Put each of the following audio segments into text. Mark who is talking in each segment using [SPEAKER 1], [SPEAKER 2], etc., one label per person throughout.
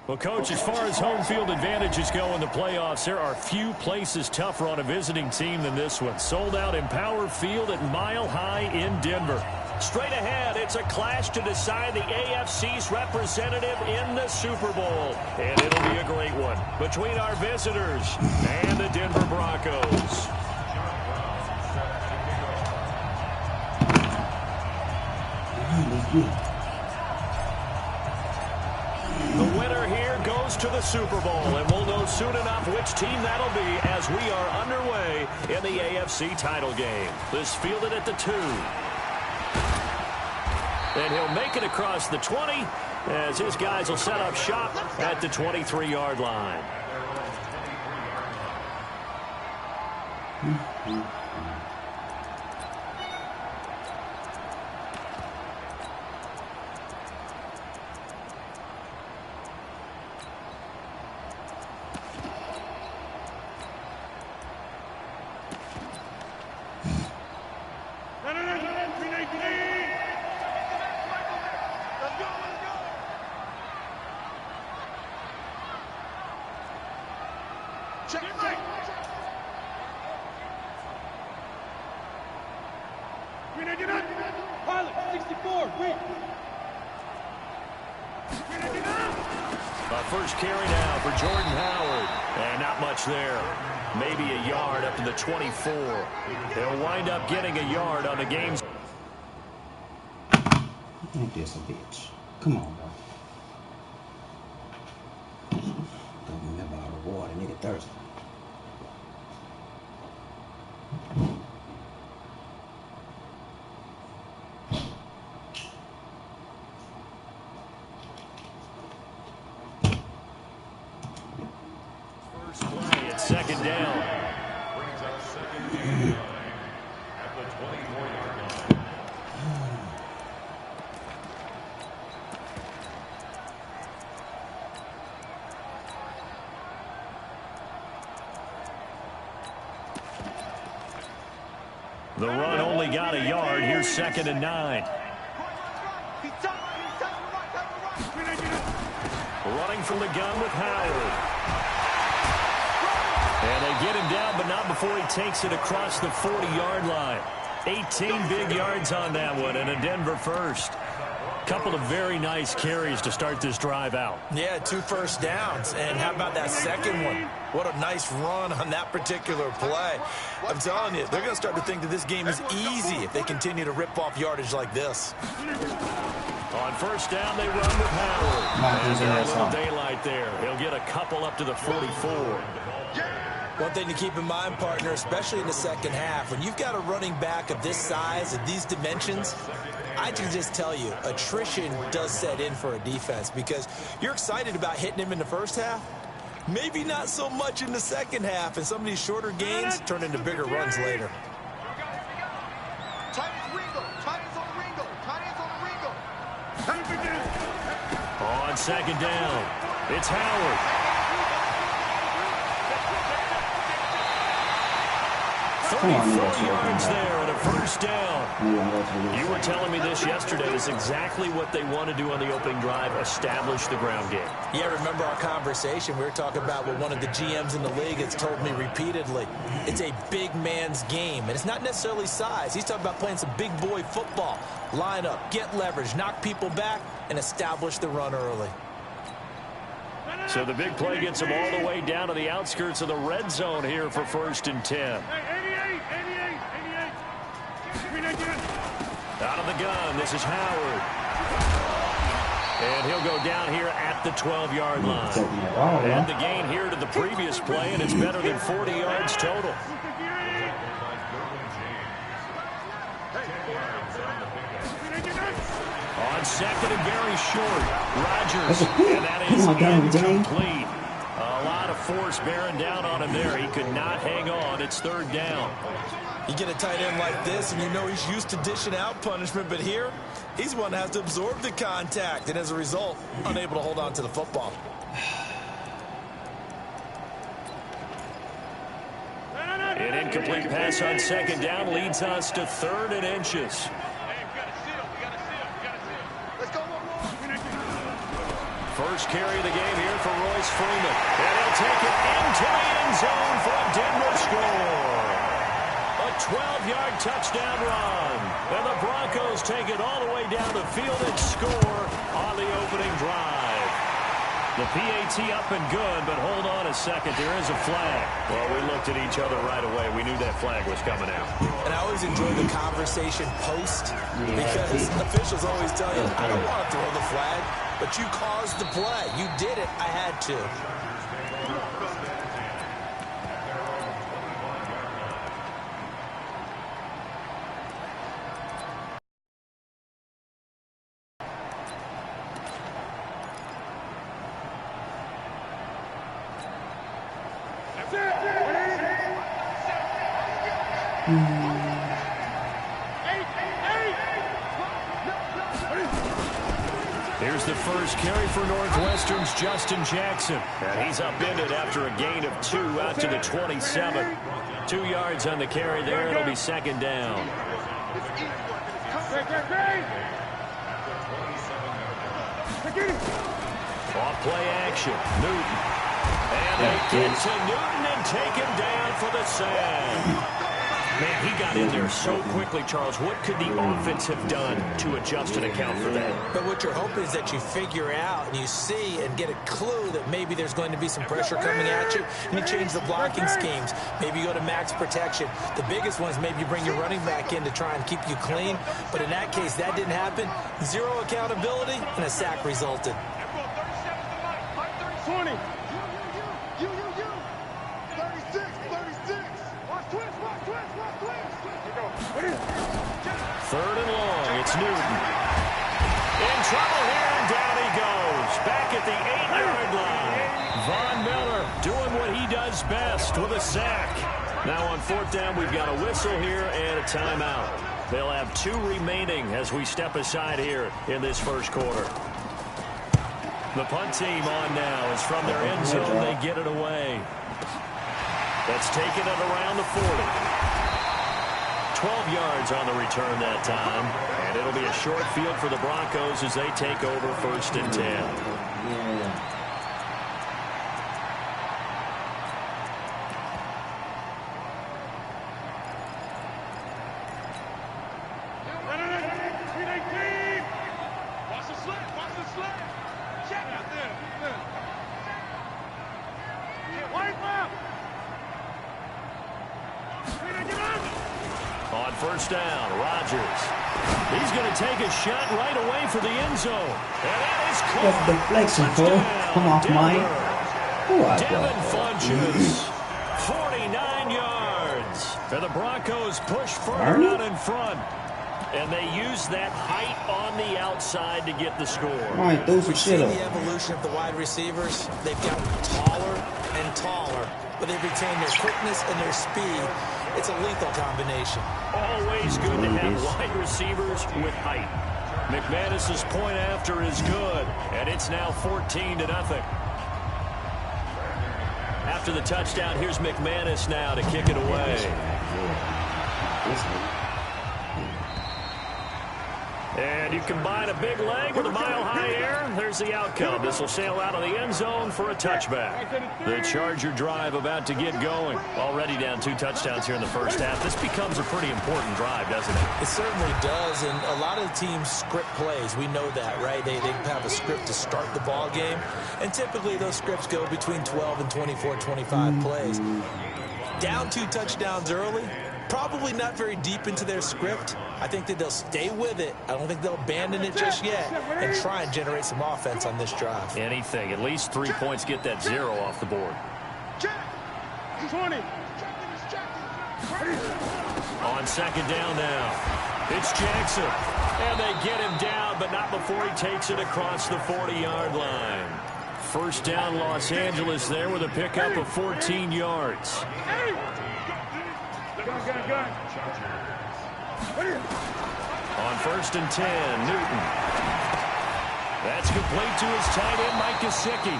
[SPEAKER 1] Well, Coach, as far as home field advantages go in the playoffs, there are few places tougher on a visiting team than this one. Sold out Empower Field at Mile High in Denver. Straight ahead, it's a clash to decide the AFC's representative in the Super Bowl. And it'll be a great one between our visitors and the Denver Broncos. The winner here goes to the Super Bowl, and we'll know soon enough which team that'll be as we are underway in the AFC title game. This fielded at the 2. And he'll make it across the 20 as his guys will set up shop at the 23-yard line. First carry now for Jordan Howard. And not much there. Maybe a yard up to the 24. They'll wind up getting a yard on the game's.
[SPEAKER 2] Ain't this a bitch? Come on, bro. Don't remember all the water, nigga thirsty.
[SPEAKER 1] Second down. The run only got a yard. Here's 2nd and 9. Running from the gun with Howard. And they get him down, but not before he takes it across the 40-yard line. 18 big yards on that one, and a Denver first. Couple of very nice carries to start this drive out.
[SPEAKER 3] Yeah, 2 first downs. And how about that second one? What a nice run on that particular play. I'm telling you, they're going to start to think that this game is easy if they continue to rip off yardage like this.
[SPEAKER 1] On first down, they run with Howard. And there's a little daylight there. He'll get a couple up to the 44.
[SPEAKER 3] One thing to keep in mind, partner, especially in the second half, when you've got a running back of this size and these dimensions, I can just tell you, attrition does set in for a defense because you're excited about hitting him in the first half. Maybe not so much in the second half, and some of these shorter gains turn into bigger runs later.
[SPEAKER 1] On second down, it's Howard. 34 yards there and a first down. You were telling me this yesterday. Is exactly what they want to do on the opening drive, establish the ground game.
[SPEAKER 3] Yeah, remember our conversation. We were talking about what one of the GMs in the league has told me repeatedly. It's a big man's game, and it's not necessarily size. He's talking about playing some big boy football. Line up, get leverage, knock people back, and establish the run early.
[SPEAKER 1] So the big play gets him all the way down to the outskirts of the red zone here for 1st and 10. Out of the gun, this is Howard. And he'll go down here at the 12-yard line. And the gain here to the previous play, and it's better than 40 yards total. On second and very short, Rodgers, and that is incomplete. A lot of force bearing down on him there. He could not hang on. It's 3rd down.
[SPEAKER 3] You get a tight end like this, and you know he's used to dishing out punishment, but here, he's one that has to absorb the contact, and as a result, unable to hold on to the football.
[SPEAKER 1] An incomplete pass on second down leads us to 3rd and inches. First carry of the game here for Royce Freeman. And he'll take it into the end zone for a Denver score. A 12-yard touchdown run. And the Broncos take it all the way down the field and score on the opening drive. The PAT up and good, but hold on a second. There is a flag. Well, we looked at each other right away. We knew that flag was coming out.
[SPEAKER 3] And I always enjoy the conversation post because officials always tell you, I don't want to throw the flag, but you caused the play. You did it. I had to.
[SPEAKER 1] Here's the first carry for Northwestern's Justin Jackson. And he's upended after a gain of 2 out to the 27. 2 yards on the carry there. It'll be second down. Off play action. Newton. And they get to Newton and take him down for the sack. Man, he got in there so quickly, Charles. What could the offense have done to adjust and account for that?
[SPEAKER 3] But what you're hoping is that you figure out and you see and get a clue that maybe there's going to be some pressure coming at you, and you change the blocking schemes. Maybe you go to max protection. The biggest one is maybe you bring your running back in to try and keep you clean. But in that case, that didn't happen. 0 accountability, and a sack resulted.
[SPEAKER 4] 20. 36. Watch twist.
[SPEAKER 1] Third and long. It's Newton. In trouble here, and down he goes. Back at the 8-yard line. Von Miller doing what he does best with a sack. Now on 4th down, we've got a whistle here and a timeout. They'll have 2 remaining as we step aside here in this first quarter. The punt team on now is from their end zone. They get it away. That's taken at around the 40. 12 yards on the return that time. And it'll be a short field for the Broncos as they take over 1st and 10.
[SPEAKER 2] Yeah.
[SPEAKER 1] On 1st down, Rodgers. He's going to take a shot right away for the end zone. And that is caught.
[SPEAKER 2] That's deflection, bro. Come off mine.
[SPEAKER 1] Devin Funches, 49 yards. And the Broncos push further out in front. And they use that height on the outside to get the score.
[SPEAKER 2] Right, those are shit up.
[SPEAKER 3] The evolution of the wide receivers, they've gotten taller and taller, but they've retained their quickness and their speed. It's a lethal combination.
[SPEAKER 1] Always good to have wide receivers with height. McManus's point after is good, and it's now 14-0. After the touchdown, here's McManus now to kick it away. And you combine a big leg with a mile-high air, there's the outcome. This will sail out of the end zone for a touchback. The Charger drive about to get going. Already down 2 touchdowns here in the first half. This becomes a pretty important drive, doesn't it?
[SPEAKER 3] It certainly does, and a lot of the teams script plays. We know that, right? They have a script to start the ball game, and typically those scripts go between 12 and 24, 25 plays. Down 2 touchdowns early, probably not very deep into their script. I think that they'll stay with it. I don't think they'll abandon it just yet and try and generate some offense on this drive.
[SPEAKER 1] Anything. At least 3 points get that 0 off the board.
[SPEAKER 4] 20.
[SPEAKER 1] On 2nd down now. It's Jackson. And they get him down, but not before he takes it across the 40-yard line. 1st down, Los Angeles there with a pickup of 14 yards. On 1st and 10, Newton. That's complete to his tight end, Mike Gesicki.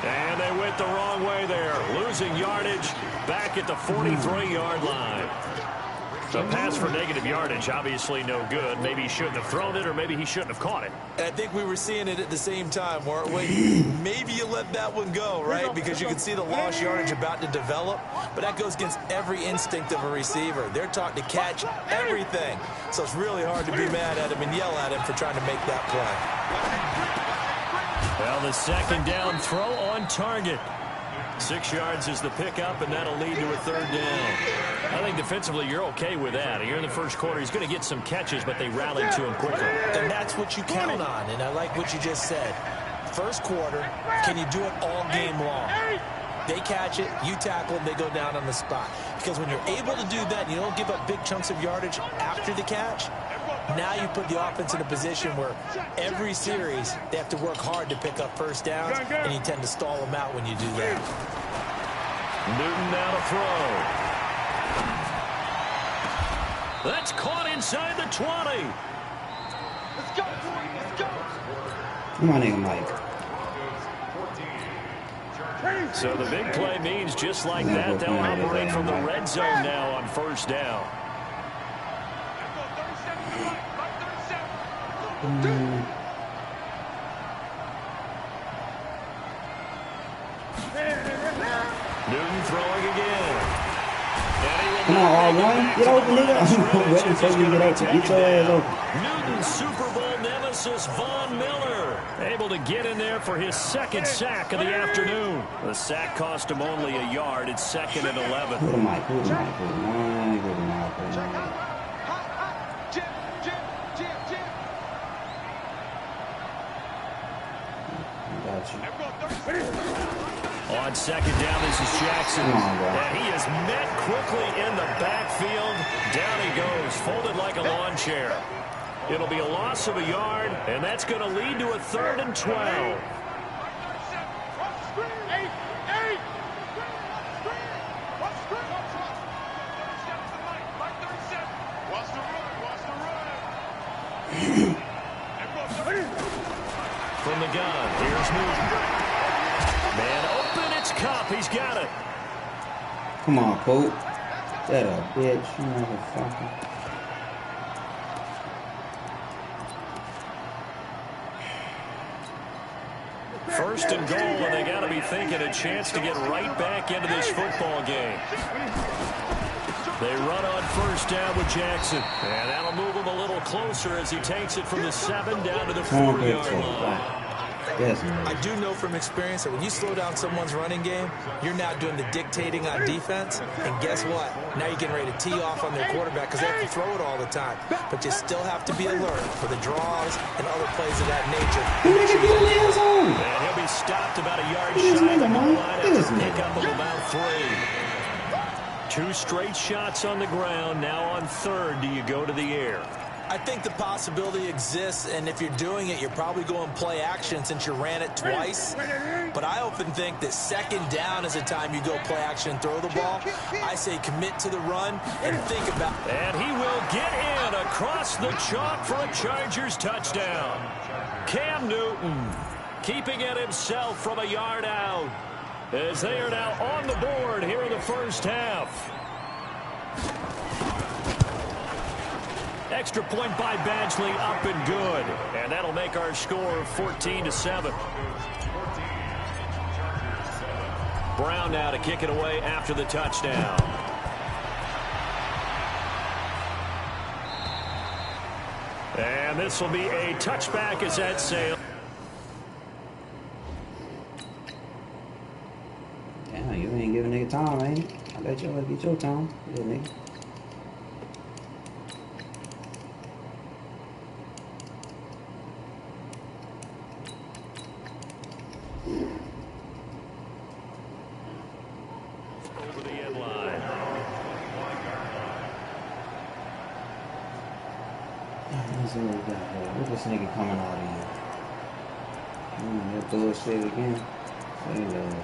[SPEAKER 1] And they went the wrong way there, losing yardage back at the 43-yard line. A pass for negative yardage, obviously no good. Maybe he shouldn't have thrown it, or maybe he shouldn't have caught it.
[SPEAKER 3] And I think we were seeing it at the same time, weren't we? Maybe you let that one go, right? Because you can see the lost yardage about to develop, but that goes against every instinct of a receiver. They're taught to catch everything. So it's really hard to be mad at him and yell at him for trying to make that play.
[SPEAKER 1] Well, the second down throw on target. 6 yards is the pickup, and that'll lead to a third down. I think defensively you're okay with that. Here in the first quarter, he's going to get some catches, but they rallied to him quickly.
[SPEAKER 3] And that's what you count on, and I like what you just said. First quarter, can you do it all game long? They catch it, you tackle them, they go down on the spot. Because when you're able to do that and you don't give up big chunks of yardage after the catch, now you put the offense in a position where every series they have to work hard to pick up first downs, and you tend to stall them out when you do that.
[SPEAKER 1] Newton now to throw. That's caught inside the 20.
[SPEAKER 4] Let's go. Let's go.
[SPEAKER 2] Come on, nigga Mike.
[SPEAKER 1] So the big play means just like that, they'll operate from the red zone now on first down. Newton throwing again.
[SPEAKER 2] Come on, R1. Get open, nigga. I'm waiting for you to get open. Get your ass open.
[SPEAKER 1] Newton's Super Bowl nemesis, Von Miller, able to get in there for his second sack of the afternoon. The sack cost him only a yard. It's 2nd and 11.
[SPEAKER 2] Who the mic? Who the mic? Who the mic? Who the mic? Who the mic? Got you.
[SPEAKER 1] On second down, this is Jackson. And he is met quickly in the backfield. Down he goes, folded like a lawn chair. It'll be a loss of a yard, and that's going to lead to a 3rd and 12. From the gun, here's Newton. Man open, it's Cup. He's got it.
[SPEAKER 2] Come on, Pope. That a bitch, you motherfucker.
[SPEAKER 1] First and goal, and they got to be thinking a chance to get right back into this football game. They run on first down with Jackson. And that'll move him a little closer as he takes it from the 7 down to the 4-yard line.
[SPEAKER 2] Yes,
[SPEAKER 3] I do know from experience that when you slow down someone's running game, you're now doing the dictating on defense. And guess what? Now you're getting ready to tee off on their quarterback because they have to throw it all the time. But you still have to be alert for the draws and other plays of that nature.
[SPEAKER 1] And he'll be stopped about a yard shy of the goal line after a pickup of about 3. 2 straight shots on the ground. Now on 3rd, do you go to the air?
[SPEAKER 3] I think the possibility exists, and if you're doing it, you're probably going play action since you ran it twice. But I often think that 2nd down is the time you go play action and throw the ball. I say commit to the run and think about it.
[SPEAKER 1] And he will get in across the chalk for a Chargers touchdown. Cam Newton keeping it himself from a yard out as they are now on the board here in the first half. Extra point by Badgley, up and good. And that'll make our score 14-7. Brown now to kick it away after the touchdown. And this will be a touchback as that sails.
[SPEAKER 2] Damn, you ain't giving nigga time, man. I bet you'll get your time. Yeah, nigga.
[SPEAKER 1] Over the end line.
[SPEAKER 2] Let's see what we got here. Look at this nigga coming out of here. He'll bullshit again. Say less.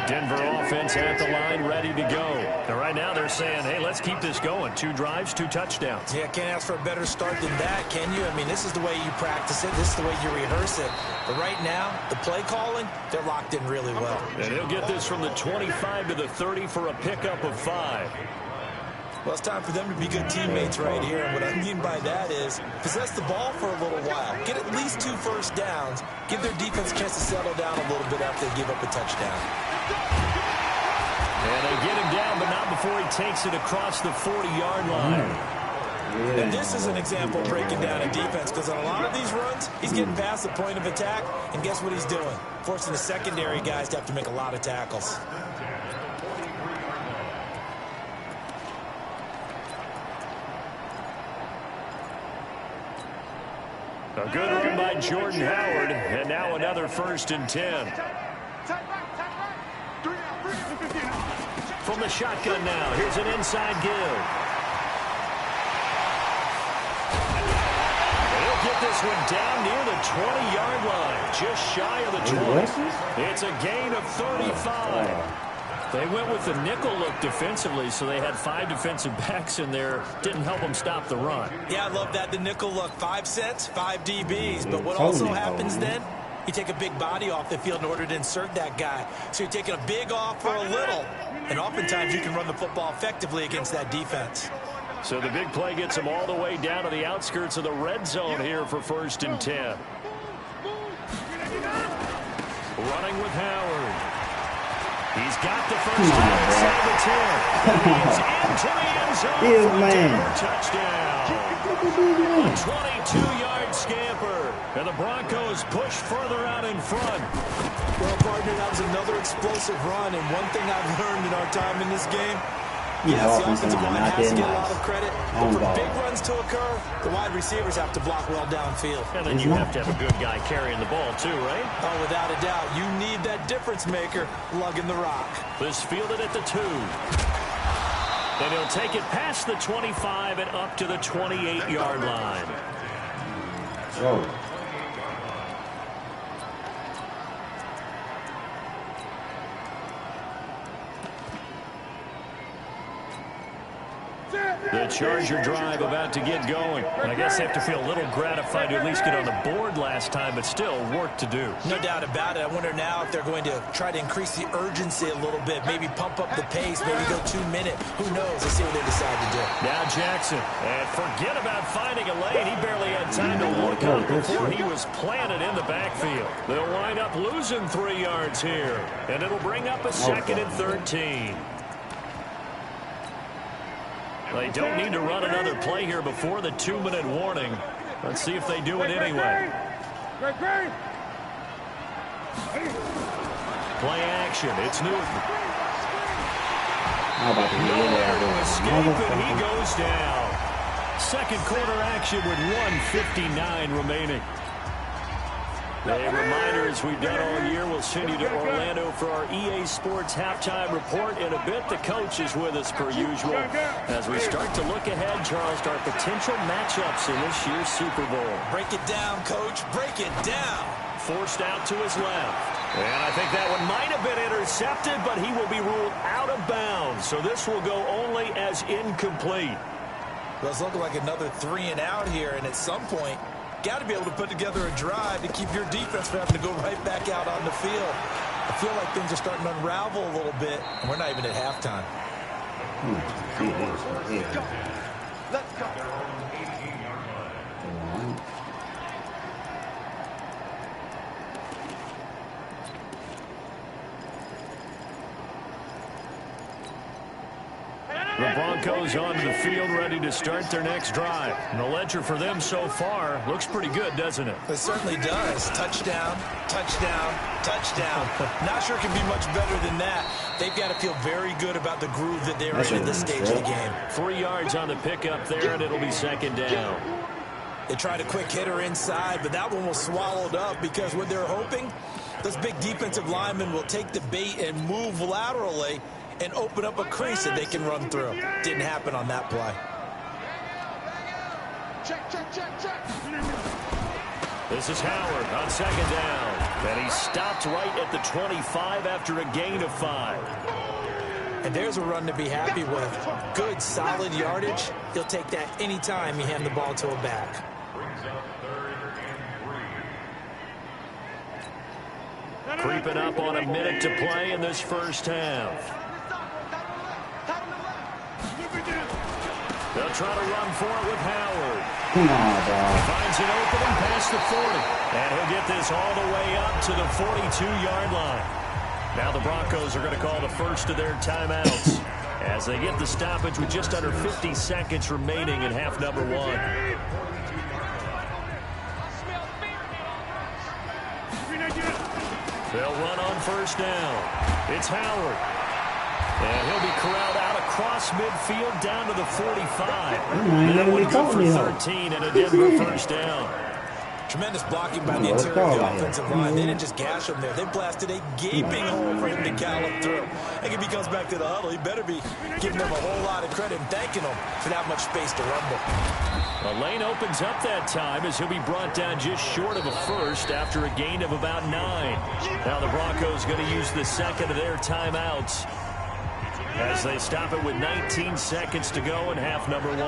[SPEAKER 1] Denver offense at the line, ready to go. And right now they're saying, hey, let's keep this going. 2 drives, 2 touchdowns.
[SPEAKER 3] Yeah, can't ask for a better start than that, can you? I mean, this is the way you practice it. This is the way you rehearse it. But right now, the play calling, they're locked in really well.
[SPEAKER 1] And he'll get this from the 25 to the 30 for a pickup of 5.
[SPEAKER 3] Well, it's time for them to be good teammates right here. And what I mean by that is possess the ball for a little while. Get at least 2 first downs. Give their defense a chance to settle down a little bit after they give up a touchdown.
[SPEAKER 1] And they get him down, but not before he takes it across the 40-yard line.
[SPEAKER 3] And this is an example of breaking down a defense, because on a lot of these runs, he's getting past the point of attack, and guess what he's doing? Forcing the secondary guys to have to make a lot of tackles.
[SPEAKER 1] A good run by Jordan Howard, and now another 1st and 10. From the shotgun now, here's an inside give. He'll get this one down near the 20-yard line, just shy of the 20. It's a gain of 35. They went with the nickel look defensively, so they had 5 defensive backs in there. Didn't help them stop the run.
[SPEAKER 3] Yeah, I love that, the nickel look. 5 sets, 5 DBs. But what also happens then, you take a big body off the field in order to insert that guy. So you're taking a big off for a little. And oftentimes you can run the football effectively against that defense.
[SPEAKER 1] So the big play gets them all the way down to the outskirts of the red zone here for 1st and 10. Running with Howard. He's got the first down inside the 10. He's into the end zone for a Denver touchdown. A 22-yard scamper. And the Broncos push further out in front.
[SPEAKER 3] Well, partner, that was another explosive run. And one thing I've learned in our time in this game, yes, the offensive line has to get a lot of credit. But for big runs to occur, the wide receivers have to block well downfield.
[SPEAKER 1] And then you have to have a good guy carrying the ball too, right?
[SPEAKER 3] Oh, without a doubt. You need that difference maker lugging the rock.
[SPEAKER 1] This fielded at the 2. And he'll take it past the 25 and up to the 28-yard line.
[SPEAKER 2] Whoa.
[SPEAKER 1] The Charger drive about to get going. And I guess they have to feel a little gratified to at least get on the board last time, but still work to do.
[SPEAKER 3] No doubt about it. I wonder now if they're going to try to increase the urgency a little bit, maybe pump up the pace, maybe go 2-minute. Who knows? Let's see what they decide to do.
[SPEAKER 1] Now Jackson. And forget about finding a lane. He barely had time to look up before he was planted in the backfield. They'll wind up losing 3 yards here. And it'll bring up a 2nd and 13. They don't need to run another play here before the 2-minute warning. Let's see if they do it anyway. Play action. It's Newton. Escape, and he goes down. 2nd quarter action with 1:59 remaining. A reminder, as we've done all year, we'll send you to Orlando for our EA Sports halftime report. In a bit, the coach is with us per usual. As we start to look ahead, Charles, to our potential matchups in this year's Super Bowl.
[SPEAKER 3] Break it down, coach. Break it down.
[SPEAKER 1] Forced out to his left. And I think that one might have been intercepted, but he will be ruled out of bounds. So this will go only as incomplete.
[SPEAKER 3] Well, it's looking like another 3 and out here, and at some point, got to be able to put together a drive to keep your defense from having to go right back out on the field. I feel like things are starting to unravel a little bit, and we're not even at halftime.
[SPEAKER 4] Let's go. Let's go.
[SPEAKER 1] The Broncos onto the field, ready to start their next drive. And the ledger for them so far looks pretty good, doesn't it?
[SPEAKER 3] It certainly does. Touchdown, touchdown, touchdown. Not sure it can be much better than that. They've got to feel very good about the groove that they're in at this stage of the game.
[SPEAKER 1] 3 yards on the pickup there, and it'll be 2nd down.
[SPEAKER 3] They tried a quick hitter inside, but that one was swallowed up because what they're hoping, those big defensive linemen will take the bait and move laterally and open up a crease that they can run through. Didn't happen on that play.
[SPEAKER 4] Check, check, check, check.
[SPEAKER 1] This is Howard on 2nd down. And he stopped right at the 25 after a gain of 5.
[SPEAKER 3] And there's a run to be happy with. Good, solid yardage. He'll take that anytime you hand the ball to a back.
[SPEAKER 1] Creeping up on a minute to play in this first half. They'll try to run for it with Howard.
[SPEAKER 2] Come on, dog.
[SPEAKER 1] Finds an opening past the 40. And he'll get this all the way up to the 42-yard line. Now the Broncos are going to call the first of their timeouts as they get the stoppage with just under 50 seconds remaining in half number 1. They'll run on first down. It's Howard. And he'll be corralled out across midfield down to the 45. That would go for 13 and a Denver first down.
[SPEAKER 3] Tremendous blocking by the interior of the offensive line. They didn't just gash him there. They blasted a gaping hole for him to gallop through. I think if he comes back to the huddle, he better be giving them a whole lot of credit and thanking them for that much space to rumble.
[SPEAKER 1] The lane opens up that time as he'll be brought down just short of a first after a gain of about 9. Now the Broncos going to use the second of their timeouts as they stop it with 19 seconds to go in half number 1.